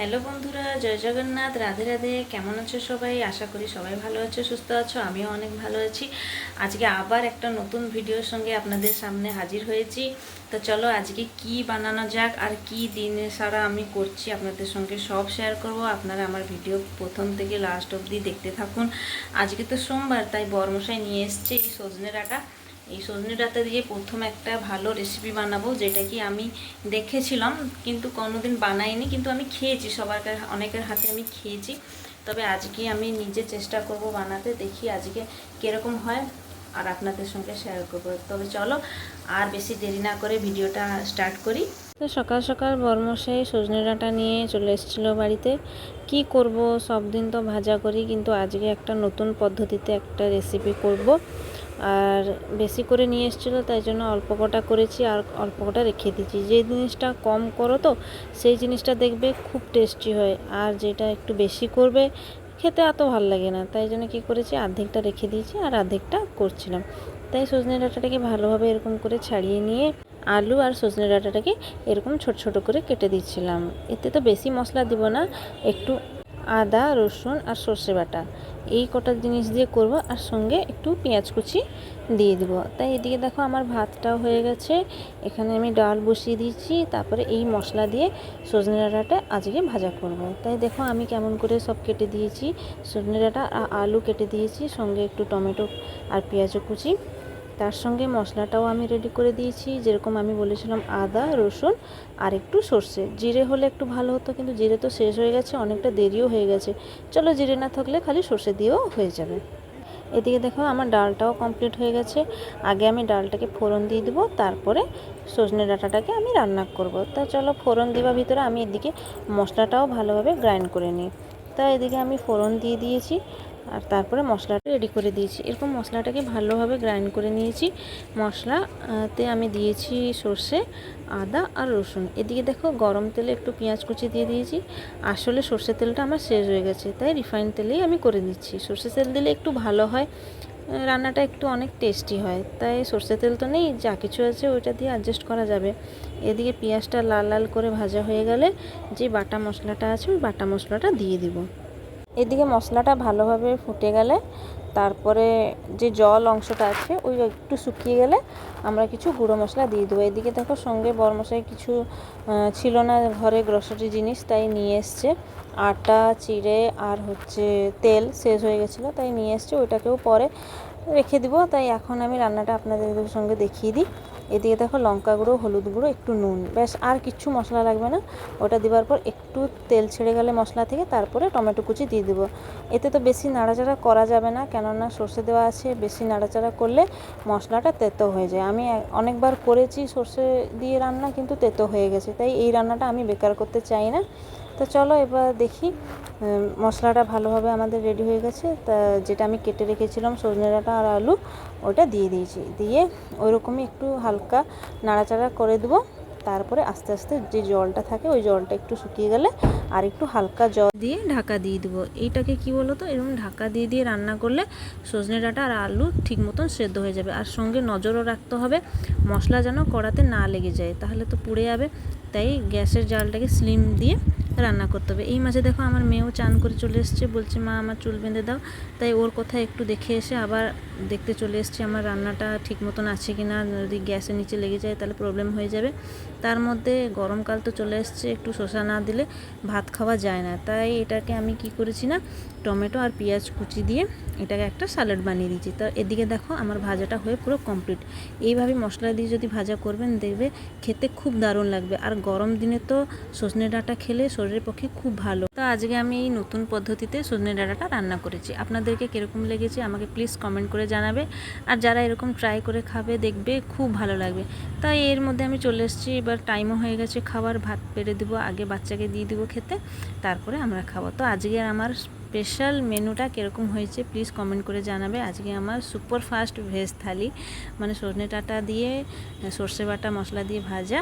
Hello বন্ধুরা, জয় জগন্নাথ, রাধে রাধে। কেমন আছো সবাই? আশা করি সবাই ভালো আছো, সুস্থ আছো। আমিও অনেক ভালো আছি। আজকে আবার একটা নতুন ভিডিওর সঙ্গে আপনাদের সামনে হাজির হয়েছি। তো চলো আজকে কি বানানো যাক আর কি দিনে সারা আমি করছি আপনাদের সঙ্গে সব শেয়ার করব। আপনারা আমার ভিডিও প্রথম থেকে লাস্ট অবধি দেখতে থাকুন। আজকে তো সোমবার, তাই বরমশাই নিয়ে এসছে এই সজনে ডাঁটা। এই সজনে ডাঁটা দিয়ে প্রথম একটা ভালো রেসিপি বানাবো, যেটা কি আমি দেখেছিলাম কিন্তু কোনোদিন বানাইনি, কিন্তু আমি খেয়েছি, অনেকের হাতে আমি খেয়েছি। তবে আজকে আমি নিজে চেষ্টা করব বানাতে, দেখি আজকে কীরকম হয় আর আপনাদের সঙ্গে শেয়ার করবো। তবে চলো আর বেশি দেরি না করে ভিডিওটা স্টার্ট করি। তো সকাল সকাল বরমশাই সজনে ডাঁটা নিয়ে চলে এসেছিলো বাড়িতে। কি করব, সব দিন তো ভাজা করি, কিন্তু আজকে একটা নতুন পদ্ধতিতে একটা রেসিপি করব। আর বেশি করে নিয়ে এসেছিলো, তাই জন্য অল্প কটা করেছি আর অল্প কটা রেখে দিয়েছি। যে জিনিসটা কম করো তো সেই জিনিসটা দেখবে খুব টেস্টি হয়, আর যেটা একটু বেশি করবে খেতে এত ভালো লাগে না। তাই জন্য কী করেছি, অর্ধেকটা রেখে দিয়েছি আর অর্ধেকটা করছিলাম। তাই সজনে ডাঁটাটাকে ভালোভাবে এরকম করে ছাড়িয়ে নিয়ে আলু আর সজনে ডাঁটাটাকে এরকম ছোট ছোট করে কেটে দিচ্ছিলাম। এতে তো বেশি মশলা দিব না, একটু আদা, রসুন আর সর্ষে বাটা এই কটা জিনিস দিয়ে করব, আর সঙ্গে একটু পেঁয়াজ কুচি দিয়ে দেবো। তাই এদিকে দেখো আমার ভাতটাও হয়ে গেছে। এখানে আমি ডাল বসিয়ে দিয়েছি, তারপরে এই মশলা দিয়ে সজনে ডাঁটাটা আজকে ভাজা করব। তাই দেখো আমি কেমন করে সব কেটে দিয়েছি, সজনে ডাঁটা আর আলু কেটে দিয়েছি, সঙ্গে একটু টমেটো আর পেঁয়াজ কুচি। তার সঙ্গে মশলাটাও আমি রেডি করে দিয়েছি, যেরকম আমি বলেছিলাম আদা, রসুন আর একটু সর্ষে। জিরে হলে একটু ভালো হতো, কিন্তু জিরে তো শেষ হয়ে গেছে, অনেকটা দেরিও হয়ে গেছে। চলো জিরে না থাকলে খালি সর্ষে দিয়েও হয়ে যাবে। এদিকে দেখো আমার ডালটাও কমপ্লিট হয়ে গেছে। আগে আমি ডালটাকে ফোড়ন দিয়ে দেবো, তারপরে সজনে ডাঁটাটাকে আমি রান্না করব। তা চলো ফোড়ন দেওয়ার ভিতরে আমি এদিকে মশলাটাও ভালোভাবে গ্রাইন্ড করে নিই। তা এদিকে আমি ফোড়ন দিয়ে দিয়েছি আর তারপরে মশলাটা রেডি করে দিয়েছি। এরকম মশলাটাকে ভালোভাবে গ্রাইন্ড করে নিয়েছি। মশলাতে আমি দিয়েছি সর্ষে, আদা আর রসুন। এদিকে দেখো গরম তেলে একটু পেঁয়াজ কুচি দিয়ে দিয়েছি। আসলে সর্ষের তেলটা আমার শেষ হয়ে গেছে, তাই রিফাইন তেলেই আমি করে দিচ্ছি। সর্ষের তেল দিলে একটু ভালো হয়, রান্নাটা একটু অনেক টেস্টি হয়। তাই সর্ষের তেল তো নেই, যা কিছু আছে ওইটা দিয়ে অ্যাডজাস্ট করা যাবে। এদিকে পেঁয়াজটা লাল লাল করে ভাজা হয়ে গেলে যে বাটা মশলাটা আছে ওই বাটা মশলাটা দিয়ে দিব। এদিকে মশলাটা ভালোভাবে ফুটে গেলে তারপরে যে জল অংশটা আছে ওই একটু শুকিয়ে গেলে আমরা কিছু গুঁড়ো মশলা দিয়ে দেবো। এদিকে দেখো সঙ্গে বরমশাই কিছু ছিল না ঘরে গ্রসারি জিনিস, তাই নিয়ে এসছে। আটা, চিড়ে আর তেল শেষ হয়ে গেছিলো, তাই নিয়ে এসছে। ওইটাকেও পরে রেখে দিব। তাই এখন আমি রান্নাটা আপনাদের সঙ্গে দেখিয়ে দিই। এদিকে দেখো লঙ্কা গুঁড়ো, হলুদ গুঁড়ো, একটু নুন, ব্যাস আর কিচ্ছু মশলা লাগবে না। ওটা দেওয়ার পর একটু তেল ছেড়ে গেলে মশলা থেকে তারপরে টমেটো কুচি দিয়ে দেবো। এতে তো বেশি নাড়াচাড়া করা যাবে না, কেননা সর্ষে দেওয়া আছে, বেশি নাড়াচাড়া করলে মশলাটা তেতো হয়ে যায়। আমি অনেকবার করেছি সর্ষে দিয়ে রান্না, কিন্তু তেতো হয়ে গেছে, তাই এই রান্নাটা আমি বেকার করতে চাই না। তো চলো এবার দেখি মশলাটা ভালোভাবে আমাদের রেডি হয়ে গেছে। তা যেটা আমি কেটে রেখেছিলাম সজনে ডাঁটা আর আলু, ওটা দিয়ে দিয়েছি। দিয়ে ওইরকমই একটু হালকা নাড়াচাড়া করে দেবো। তারপরে আস্তে আস্তে যে জলটা থাকে ওই জলটা একটু শুকিয়ে গেলে আর একটু হালকা জল দিয়ে ঢাকা দিয়ে দেবো। এইটাকে কি বলো তো, এরকম ঢাকা দিয়ে দিয়ে রান্না করলে সজনে ডাঁটা আর আলু ঠিক মতন সেদ্ধ হয়ে যাবে। আর সঙ্গে নজরও রাখতে হবে মশলা যেন কড়াতে না লেগে যায়, তাহলে তো পুড়ে যাবে। তাই গ্যাসের জালটাকে স্লিম দিয়ে রান্না করতে হবে। এই মাঝে দেখো আমার মেয়েও চান করে চলে এসছে, বলছে মা আমার চুল বেঁধে দাও। তাই ওর কথা একটু দেখে এসে আবার দেখতে চলে এসছে আমার রান্নাটা ঠিক মতন আছে কি না। যদি গ্যাসের নিচে লেগে যায় তাহলে প্রবলেম হয়ে যাবে। তার মধ্যে গরমকাল তো চলে এসছে, একটু শসা না দিলে ভাত খাওয়া যায় না। তাই এটাকে আমি কি করেছি না, টমেটো আর পেঁয়াজ কুচি দিয়ে এটাকে একটা স্যালাড বানিয়ে দিয়েছি। তো এদিকে দেখো আমার ভাজাটা হয়ে পুরো কমপ্লিট। এইভাবে মশলা দিয়ে যদি ভাজা করবেন দেখবে খেতে খুব দারুণ লাগবে। আর গরম দিনে তো সজনে ডাঁটা খেলে শরীরের পক্ষে খুব ভালো। তো আজকে আমি এই নতুন পদ্ধতিতে সজনে ডাঁটাটা রান্না করেছি। আপনাদেরকে কীরকম লেগেছে আমাকে প্লিজ কমেন্ট করে জানাবে। আর যারা এরকম ট্রাই করে খাবে দেখবে খুব ভালো লাগবে। তাই এর মধ্যে আমি চলে এসেছি, এবার টাইমও হয়ে গেছে খাবার, ভাত পেড়ে দেবো, আগে বাচ্চাকে দিয়ে দেবো খেতে, তারপরে আমরা খাবো। তো আজকে আমার স্পেশাল মেনুটা কীরকম হয়েছে প্লিজ কমেন্ট করে জানাবে। আজকে আমার সুপার ফাস্ট ভেজ থালি, মানে সজনে ডাঁটা দিয়ে সর্ষে বাটা মশলা দিয়ে ভাজা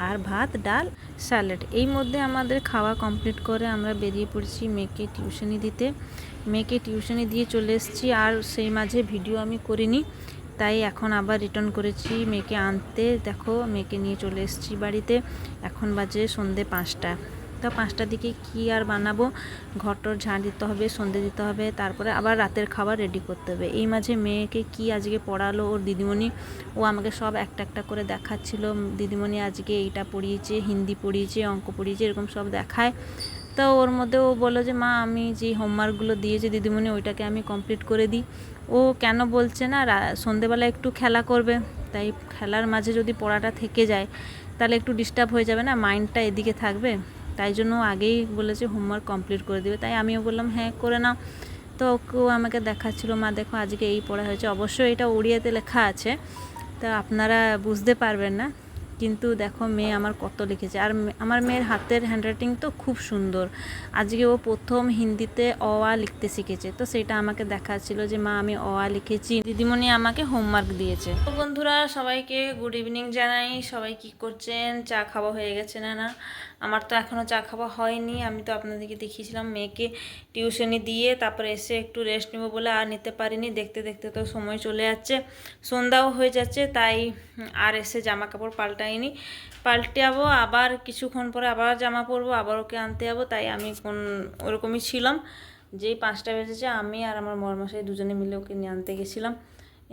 আর ভাত, ডাল, স্যালাড। এই মধ্যে আমাদের খাওয়া কমপ্লিট করে আমরা বেরিয়ে পড়ছি মেয়েকে টিউশনি দিতে। মেয়েকে টিউশনি দিয়ে চলে এসেছি, আর সেই মাঝে ভিডিও আমি করিনি, তাই এখন আবার রিটার্ন করেছি মেয়েকে আনতে। দেখো মেয়েকে নিয়ে চলে এসেছি বাড়িতে, এখন বাজে সন্ধে 5টা। তা 5টার দিকে কি আর বানাবো, ঘরটর ঝাড় দিতে হবে, সন্ধে দিতে হবে, তারপরে আবার রাতের খাবার রেডি করতে হবে। এই মাঝে মেয়েকে কি আজকে পড়ালো ওর দিদিমণি, ও আমাকে সব একটা একটা করে দেখাচ্ছিল। দিদিমণি আজকে এইটা পড়িয়েছে, হিন্দি পড়িয়েছে, অঙ্ক পড়িয়েছে, এরকম সব দেখায়। তো ওর মধ্যে ও বললো যে মা আমি যে হোমওয়ার্কগুলো দিয়েছে দিদিমণি ওইটাকে আমি কমপ্লিট করে দিই। ও কেন বলছে না সন্ধেবেলা একটু খেলা করবে, তাই খেলার মাঝে যদি পড়াটা থেকে যায় তাহলে একটু ডিস্টার্ব হয়ে যাবে না, মাইন্ডটা এদিকে থাকবে, তাই জন্য আগেই বলেছে হোমওয়ার্ক কমপ্লিট করে দেবে। তাই আমিও বললাম হ্যাঁ করে নাও। তো ওকেও আমাকে দেখাচ্ছিলো মা দেখো আজকে এই পড়া হয়েছে, অবশ্যই এটা উড়িয়াতে লেখা আছে, তা আপনারা বুঝতে পারবেন না, কিন্তু দেখো মেয়ে আমার কত লিখেছে। আর আমার মেয়ের হাতের হ্যান্ডরাইটিং তো খুব সুন্দর। আজকে ও প্রথম হিন্দিতে অ আ লিখতে শিখেছে, তো সেটা আমাকে দেখাচ্ছিল যে মা আমি অ আ লিখেছি, দিদিমণি আমাকে হোমওয়ার্ক দিয়েছে। তো বন্ধুরা সবাইকে গুড ইভিনিং জানাই। সবাই কি করছেন, চা খাওয়া হয়ে গেছে না? না, আমার তো এখনও চা খাওয়া হয়নি। আমি তো আপনাদেরকে দেখিয়েছিলাম মেয়েকে টিউশনি দিয়ে তারপরে এসে একটু রেস্ট নেবো বলে আর নিতে পারিনি। দেখতে দেখতে তো সময় চলে যাচ্ছে, সন্ধ্যাও হয়ে যাচ্ছে, তাই আর এসে জামা কাপড় পাল্টাবো, আবার কিছুক্ষণ পরে আবার জামা পরবো, আবার ওকে আনতে যাবো। তাই আমি ওরকমই ছিলাম, যেই 5টা বেজেছে আমি আর আমার মরমশাই দুজনে মিলে ওকে নিয়ে আনতে গেছিলাম।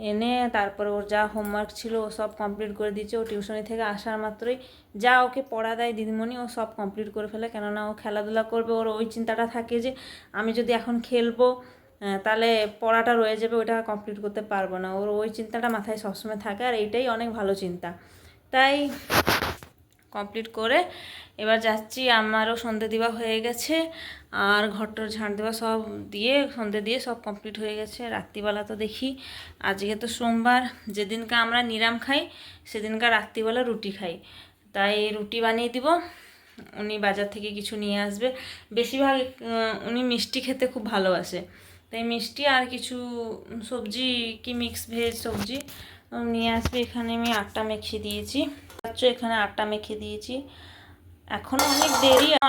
এনে তারপরে ওর যা হোমওয়ার্ক ছিল ও সব কমপ্লিট করে দিয়েছে। ও টিউশনি থেকে আসার মাত্রই যা ওকে পড়া দেয় দিদিমণি ও সব কমপ্লিট করে ফেলে, কেননা ও খেলাধুলা করবে। ওর ওই চিন্তাটা থাকে যে আমি যদি এখন খেলবো তাহলে পড়াটা রয়ে যাবে, ওইটা কমপ্লিট করতে পারবো না। ওর ওই চিন্তাটা মাথায় সবসময় থাকে, আর এইটাই অনেক ভালো চিন্তা। তাই কমপ্লিট করে এবার যাচ্ছি। আমারও সন্ধে দেওয়া হয়ে গেছে, আর ঘরটর ঝাড় দেওয়া সব দিয়ে সন্ধে দিয়ে সব কমপ্লিট হয়ে গেছে। রাত্রিবেলা তো দেখি আজকে তো সোমবার, যেদিনকে আমরা নিরাম খাই সেদিনকার রাত্রিবেলা রুটি খাই, তাই রুটি বানিয়ে দিব। উনি বাজার থেকে কিছু নিয়ে আসবে, বেশিরভাগ উনি মিষ্টি খেতে খুব ভালোবাসে, তাই মিষ্টি আর কিছু সবজি কি মিক্স ভেজ সবজি নিয়ে আসবে। এখানে আমি আটা মেখে দিয়েছি, এখানে আটা মেখে দিয়েছি। এখনও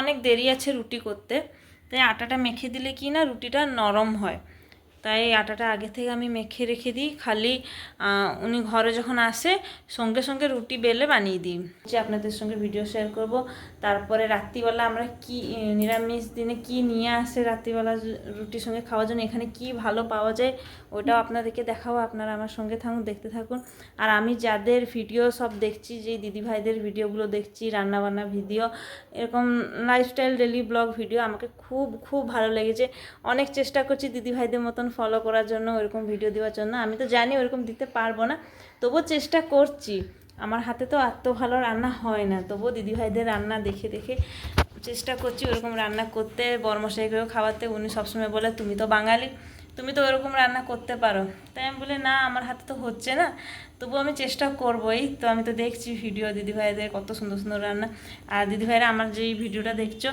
অনেক দেরি আছে রুটি করতে, তাই আটাটা মেখে দিলে কি না রুটিটা নরম হয়, তাই আটাটা আগে থেকে আমি মেখে রেখে দিই। খালি উনি ঘরে যখন আসে সঙ্গে সঙ্গে রুটি বেলে বানিয়ে দিই, যে আপনাদের সঙ্গে ভিডিও শেয়ার করব। তারপরে রাত্রিবেলা আমরা কি নিরামিষ দিনে কি নিয়ে আসে রাত্রিবেলা রুটির সঙ্গে খাওয়ার জন্য, এখানে কি ভালো পাওয়া যায় ওটাও আপনাদেরকে দেখাবো। আপনারা আমার সঙ্গে থাকুন, দেখতে থাকুন। আর আমি যাদের ভিডিও সব দেখছি, যে দিদিভাইদের ভিডিওগুলো দেখছি, রান্নাবান্না ভিডিও, এরকম লাইফস্টাইল ডেলি ব্লগ ভিডিও আমাকে খুব খুব ভালো লেগেছে। অনেক চেষ্টা করছি দিদিভাইদের মতন ফলো করার জন্য, ওইরকম ভিডিও দেওয়ার জন্য। আমি তো জানি ওইরকম দিতে পারবো না, তবুও চেষ্টা করছি। আমার হাতে তো এত ভালো রান্না হয় না, তবুও দিদিভাইদের রান্না দেখে দেখে চেষ্টা করছি ওরকম রান্না করতে, বরমশাইকেও খাওয়াতে। উনি সবসময় বলে তুমি তো বাঙালি, তুমি তো ওরকম রান্না করতে পারো। তাই আমি বলি না আমার হাতে তো হচ্ছে না, তবুও আমি চেষ্টা করবোই। তো আমি তো দেখছি ভিডিও দিদিভাইদের কত সুন্দর সুন্দর রান্না। আর দিদিভাইরা আমার যেই ভিডিওটা দেখছো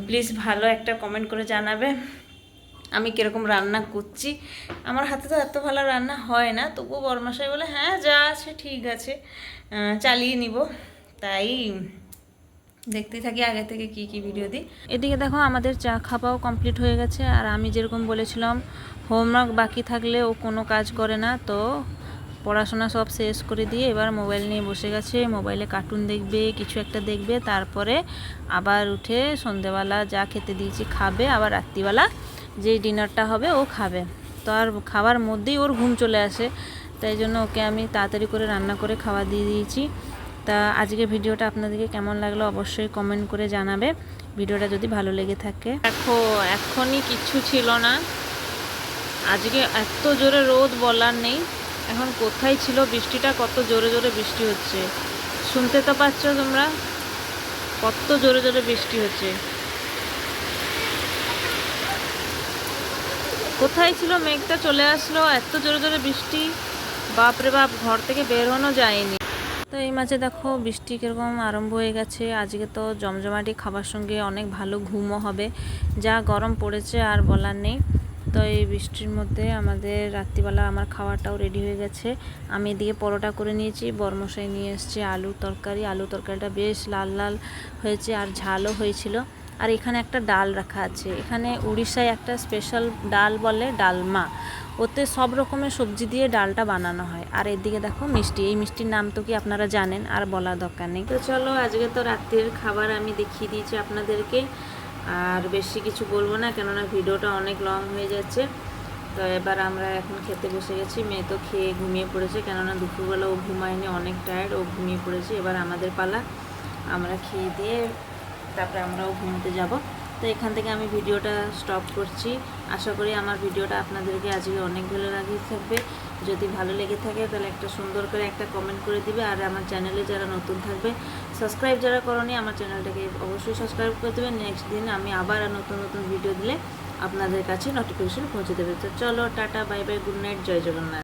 প্লিজ ভালো একটা কমেন্ট করে জানাবে আমি কীরকম রান্না করছি। আমার হাতে তো এত ভালো রান্না হয় না, তবুও বরমশাই বলে হ্যাঁ যা আছে ঠিক আছে, চালিয়ে নিব। তাই দেখতেই থাকি আগে থেকে কি কি ভিডিও দিই। এদিকে দেখো আমাদের চা খাওয়াও কমপ্লিট হয়ে গেছে। আর আমি যেরকম বলেছিলাম হোমওয়ার্ক বাকি থাকলে ও কোনো কাজ করে না, তো পড়াশোনা সব শেষ করে দিয়ে এবার মোবাইল নিয়ে বসে গেছে। মোবাইলে কার্টুন দেখবে, কিছু একটা দেখবে, তারপরে আবার উঠে সন্ধেবেলা যা খেতে দিয়েছি খাবে, আবার রাত্রিবেলা যেই ডিনারটা হবে ও খাবে। তো আর খাওয়ার মধ্যেই ওর ঘুম চলে আসে, তাই জন্য ওকে আমি তাড়াতাড়ি করে রান্না করে খাওয়া দিয়ে দিয়েছি। তা আজকে ভিডিওটা আপনাদেরকে কেমন লাগলো অবশ্যই কমেন্ট করে জানাবে, ভিডিওটা যদি ভালো লেগে থাকে। দেখো এখনই কিচ্ছু ছিল না, আজকে এত জোরে রোদ বলার নেই। এখন কোথায় ছিল বৃষ্টিটা, কত জোরে জোরে বৃষ্টি হচ্ছে, শুনতে তো পাচ্ছ তোমরা কত জোরে জোরে বৃষ্টি হচ্ছে। কোথায় ছিল মেঘটা চলে আসলো, এত জোরে জোরে বৃষ্টি, বাপরে বাপ, ঘর থেকে বের হনো যায়নি। তো এই মাঝে দেখো বৃষ্টি কীরকম আরম্ভ হয়ে গেছে। আজকে তো জমজমাটি খাবার সঙ্গে অনেক ভালো ঘুমও হবে, যা গরম পড়েছে আর বলার নেই। তো এই বৃষ্টির মধ্যে আমাদের রাত্রিবেলা আমার খাওয়াটাও রেডি হয়ে গেছে। আমি এদিকে পরোটা করে নিয়েছি, বরমশাই নিয়ে এসছে আলুর তরকারি। আলুর তরকারিটা বেশ লাল লাল হয়েছে আর ঝালও হয়েছিল। আর এখানে একটা ডাল রাখা আছে, এখানে উড়িষ্যায় একটা স্পেশাল ডাল বলে ডালমা, ওতে সব রকমের সবজি দিয়ে ডালটা বানানো হয়। আর এদিকে দেখো মিষ্টি, এই মিষ্টির নাম তো কি আপনারা জানেন, আর বলার দরকার নেই। তো চলো আজকে তো রাত্রের খাবার আমি দেখিয়ে দিয়েছি আপনাদেরকে, আর বেশি কিছু বলবো না, কেননা ভিডিওটা অনেক লং হয়ে যাচ্ছে। তো এবার আমরা এখন খেতে বসে গেছি। মেয়ে তো খেয়ে ঘুমিয়ে পড়েছে, কেননা দুপুরবেলা ও ঘুমায়নি, অনেক টায়ার্ড, ও ঘুমিয়ে পড়েছে। এবার আমাদের পালা, আমরা খেয়ে দিয়ে তারপরে আমরাও ঘুমোতে যাব। তো এখান থেকে আমি ভিডিওটা স্টপ করছি। আশা করি আমার ভিডিওটা আপনাদেরকে আজকে অনেক ভালো লাগিয়ে থাকবে। যদি ভালো লেগে থাকে তাহলে একটা সুন্দর করে একটা কমেন্ট করে দিবে। আর আমার চ্যানেলে যারা নতুন থাকবে, সাবস্ক্রাইব যারা করনি আমার চ্যানেলটাকে অবশ্যই সাবস্ক্রাইব করে দেবেন। নেক্সট দিন আমি আবার নতুন নতুন ভিডিও দিলে আপনাদের কাছে নোটিফিকেশন পৌঁছে দেবে। তো চলো tata, bye bye, good night, জয় জগন্নাথ।